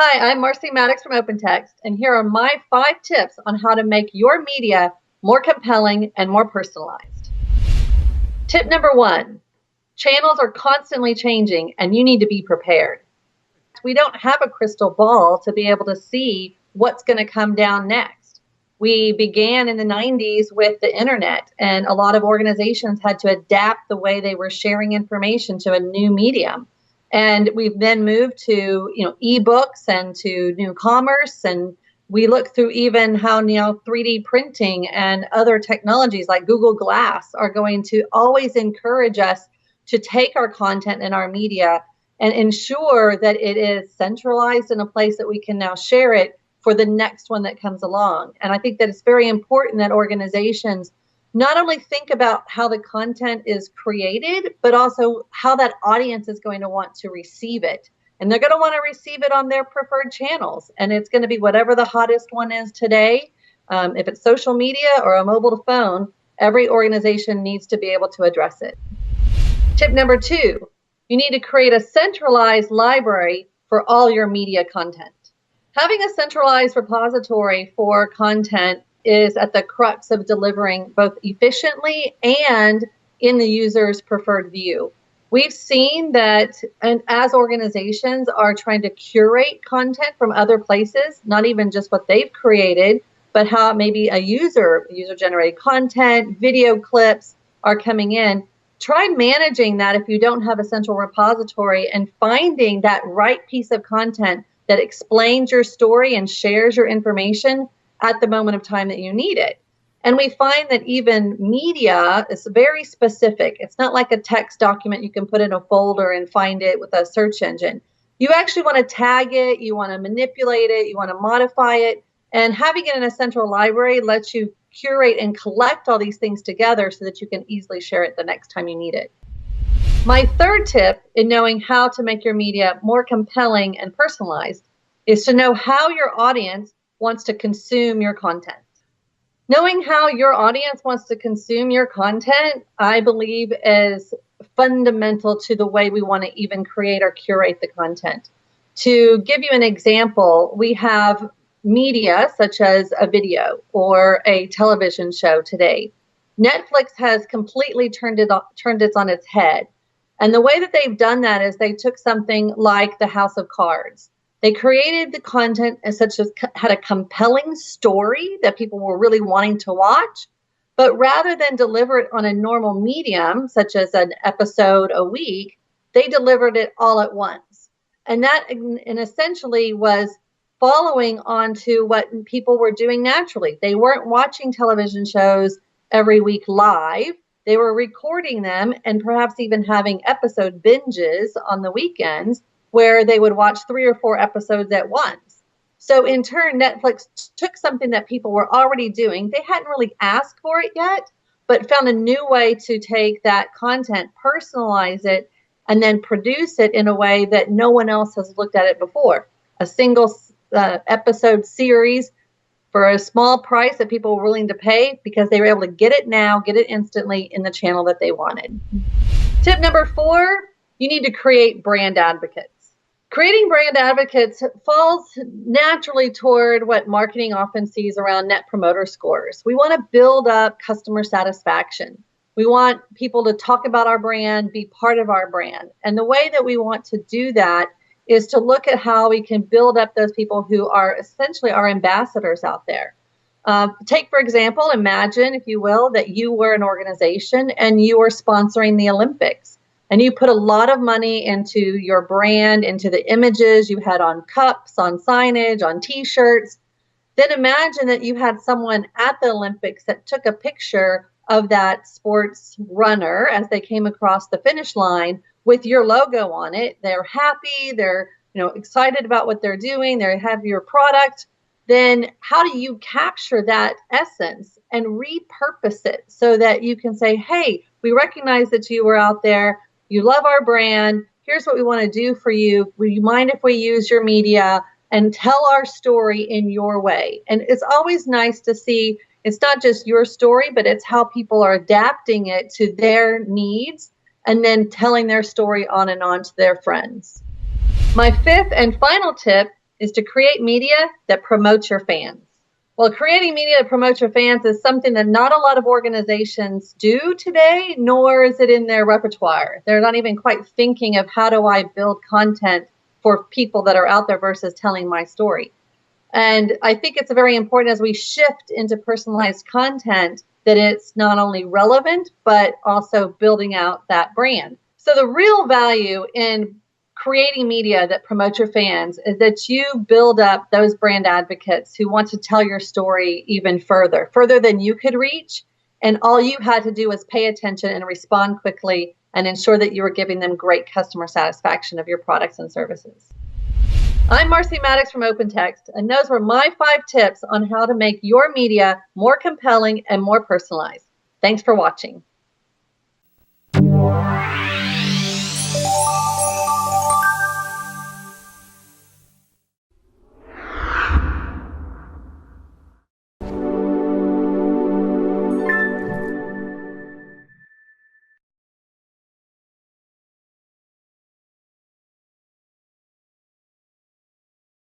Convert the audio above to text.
Hi, I'm Marci Maddox from OpenText, and here are my 5 tips on how to make your media more compelling and more personalized. Tip number 1, channels are constantly changing and you need to be prepared. We don't have a crystal ball to be able to see what's going to come down next. We began in the 90s with the internet, and a lot of organizations had to adapt the way they were sharing information to a new medium. And we've then moved to, ebooks and to new commerce, and we look through even how now 3D printing and other technologies like Google Glass are going to always encourage us to take our content and our media and ensure that it is centralized in a place that we can now share it for the next one that comes along. And I think that it's very important that organizations not only think about how the content is created, but also how that audience is going to want to receive it. And they're going to want to receive it on their preferred channels. And it's going to be whatever the hottest one is today. If it's social media or a mobile phone, every organization needs to be able to address it. Tip number 2, you need to create a centralized library for all your media content. Having a centralized repository for content is at the crux of delivering both efficiently and in the user's preferred view. We've seen that, and as organizations are trying to curate content from other places, not even just what they've created, but how maybe a user-generated content, video clips are coming in. Try managing that if you don't have a central repository and finding that right piece of content that explains your story and shares your information at the moment of time that you need it. And we find that even media is very specific. It's not like a text document you can put in a folder and find it with a search engine. You actually want to tag it, you want to manipulate it, you want to modify it, and having it in a central library lets you curate and collect all these things together so that you can easily share it the next time you need it. My 3rd tip in knowing how to make your media more compelling and personalized is to know how your audience wants to consume your content. Knowing how your audience wants to consume your content, I believe, is fundamental to the way we want to even create or curate the content. To give you an example, we have media such as a video or a television show today. Netflix has completely turned it on its head. And the way that they've done that is they took something like the House of Cards. They created the content as such as had a compelling story that people were really wanting to watch, but rather than deliver it on a normal medium, such as an episode a week, they delivered it all at once. And that essentially was following on to what people were doing naturally. They weren't watching television shows every week live. They were recording them and perhaps even having episode binges on the weekends where they would watch 3 or 4 episodes at once. So in turn, Netflix took something that people were already doing. They hadn't really asked for it yet, but found a new way to take that content, personalize it, and then produce it in a way that no one else has looked at it before. A single episode series for a small price that people were willing to pay because they were able to get it now, get it instantly in the channel that they wanted. Tip number 4, you need to create brand advocates. Creating brand advocates falls naturally toward what marketing often sees around net promoter scores. We want to build up customer satisfaction. We want people to talk about our brand, be part of our brand. And the way that we want to do that is to look at how we can build up those people who are essentially our ambassadors out there. Take, for example, imagine, if you will, that you were an organization and you were sponsoring the Olympics. And you put a lot of money into your brand, into the images you had on cups, on signage, on T-shirts. Then imagine that you had someone at the Olympics that took a picture of that sports runner as they came across the finish line with your logo on it. They're happy, they're excited about what they're doing, they have your product. Then how do you capture that essence and repurpose it so that you can say, hey, we recognize that you were out there. You love our brand. Here's what we want to do for you. Would you mind if we use your media and tell our story in your way? And it's always nice to see it's not just your story, but it's how people are adapting it to their needs and then telling their story on and on to their friends. My 5th and final tip is to create media that promotes your fans. Well, creating media that promotes your fans is something that not a lot of organizations do today, nor is it in their repertoire. They're not even quite thinking of how do I build content for people that are out there versus telling my story. And I think it's very important as we shift into personalized content that it's not only relevant, but also building out that brand. So the real value in creating media that promotes your fans is that you build up those brand advocates who want to tell your story even further than you could reach. And all you had to do was pay attention and respond quickly and ensure that you were giving them great customer satisfaction of your products and services. I'm Marci Maddox from OpenText, and those were my 5 tips on how to make your media more compelling and more personalized. Thanks for watching.